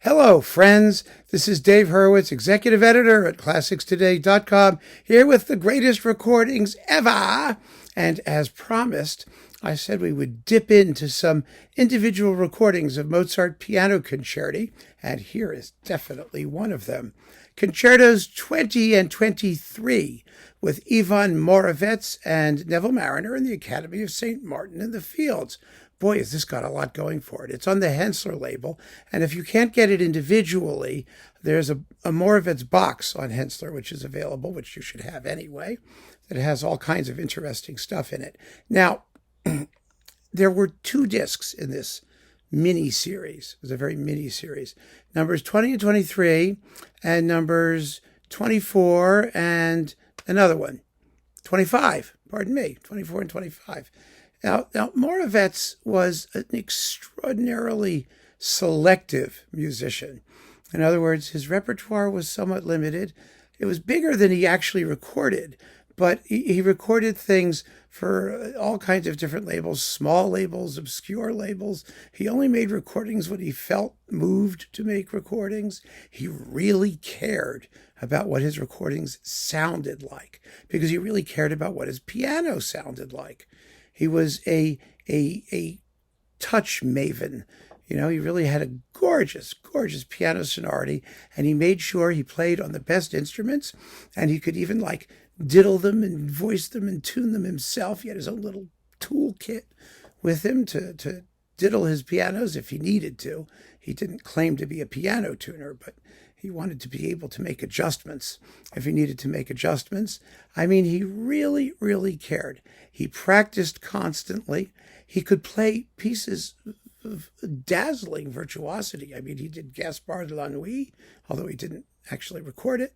Hello, friends. This is Dave Hurwitz, executive editor at ClassicsToday.com, here with the greatest recordings ever. And as promised, I said we would dip into some individual recordings of Mozart piano concerti, and here is definitely one of them. Concertos 20 and 23 with Ivan Moravec and Neville Marriner in the Academy of St. Martin in the Fields. Boy, has this got a lot going for it. It's on the Hänssler label, and if you can't get it individually, there's a Moravec box on Hänssler, which is available, which you should have anyway, that has all kinds of interesting stuff in it. Now, there were 2 discs in this mini-series. It was a very mini-series. Numbers 20 and 23, and numbers 24 and another one. 25, pardon me, 24 and 25. Now Moravec was an extraordinarily selective musician. In other words, his repertoire was somewhat limited. It was bigger than he actually recorded, but he recorded things for all kinds of different labels, small labels, obscure labels. He only made recordings when he felt moved to make recordings. He really cared about what his recordings sounded like because he really cared about what his piano sounded like. He was a touch maven. You know, he really had a gorgeous, gorgeous piano sonority, and he made sure he played on the best instruments, and he could even diddle them and voice them and tune them himself. He had his own little toolkit with him to diddle his pianos if he needed to. He didn't claim to be a piano tuner, but he wanted to be able to make adjustments if he needed to make adjustments. I mean, he really, really cared. He practiced constantly. He could play pieces of dazzling virtuosity. I mean, he did Gaspard de la Nuit, although he didn't actually record it,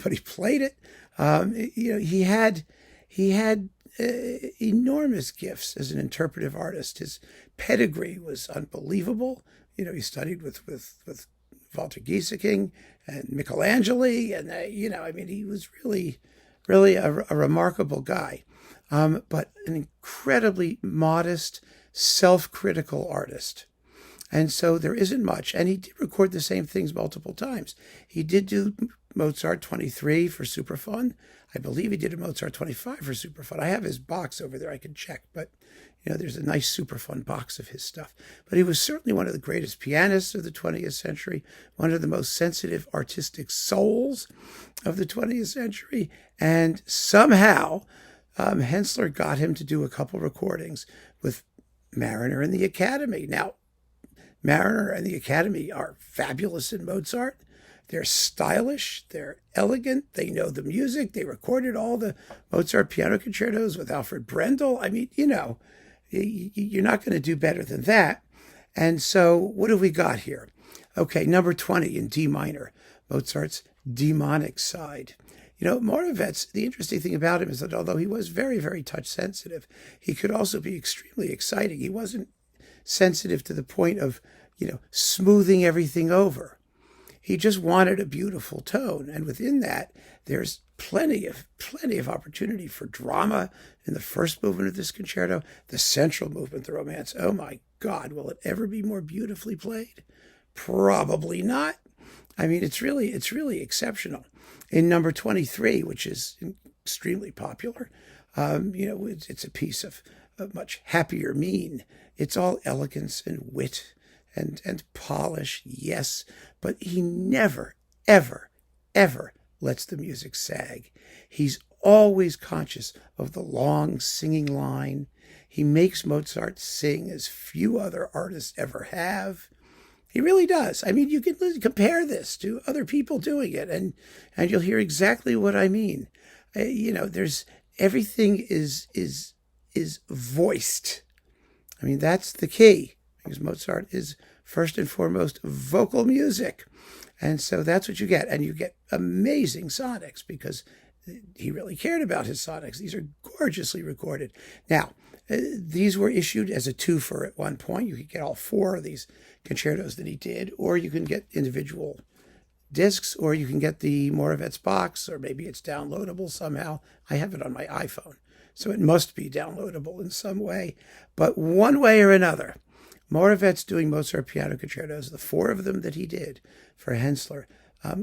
but he played it. He had enormous gifts as an interpretive artist. His pedigree was unbelievable. You know, he studied with Walter Gieseking and Michelangelo, and he was really, really a remarkable guy, but an incredibly modest, self-critical artist. And so there isn't much. And he did record the same things multiple times. He did do Mozart 23 for Superfon. I believe he did a Mozart 25 for Superfon. I have his box over there. I can check. But, there's a nice Superfon box of his stuff. But he was certainly one of the greatest pianists of the 20th century, one of the most sensitive artistic souls of the 20th century. And somehow, Hänssler got him to do a couple recordings with Marriner and the Academy. Now, Marriner and the Academy are fabulous in Mozart. They're stylish, they're elegant, they know the music. They recorded all the Mozart piano concertos with Alfred Brendel. I mean, you're not going to do better than that. And so what have we got here? Okay, number 20 in D minor, Mozart's demonic side. Moravec, the interesting thing about him is that although he was very, very touch sensitive, he could also be extremely exciting. He wasn't sensitive to the point of, smoothing everything over. He just wanted a beautiful tone. And within that, there's plenty of opportunity for drama in the first movement of this concerto. The central movement, the Romance. Oh my God, will it ever be more beautifully played? Probably not. I mean, it's really exceptional. In number 23, which is extremely popular, it's a piece of a much happier mien. It's all elegance and wit and polish, yes, but he never, ever, ever lets the music sag. He's always conscious of the long singing line. He makes Mozart sing as few other artists ever have. He really does. I mean, you can compare this to other people doing it, and you'll hear exactly what I mean. There's everything is voiced. I mean, that's the key, because Mozart is first and foremost vocal music. And so that's what you get. And you get amazing sonics because he really cared about his sonics. These are gorgeously recorded. Now, these were issued as a twofer at one point. You could get all 4 of these concertos that he did, or you can get individual discs, or you can get the Moravec box, or maybe it's downloadable somehow. I have it on my iPhone, so it must be downloadable in some way. But one way or another, Moravec's doing Mozart piano concertos. The four of them that he did for Hänssler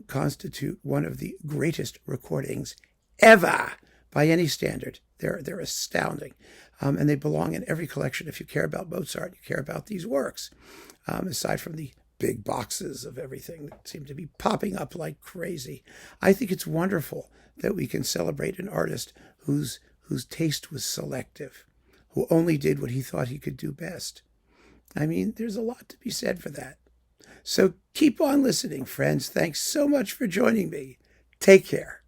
constitute one of the greatest recordings ever by any standard. They're astounding. And they belong in every collection. If you care about Mozart, you care about these works, aside from the big boxes of everything that seem to be popping up like crazy. I think it's wonderful that we can celebrate an artist whose taste was selective, who only did what he thought he could do best. I mean, there's a lot to be said for that. So keep on listening, friends. Thanks so much for joining me. Take care.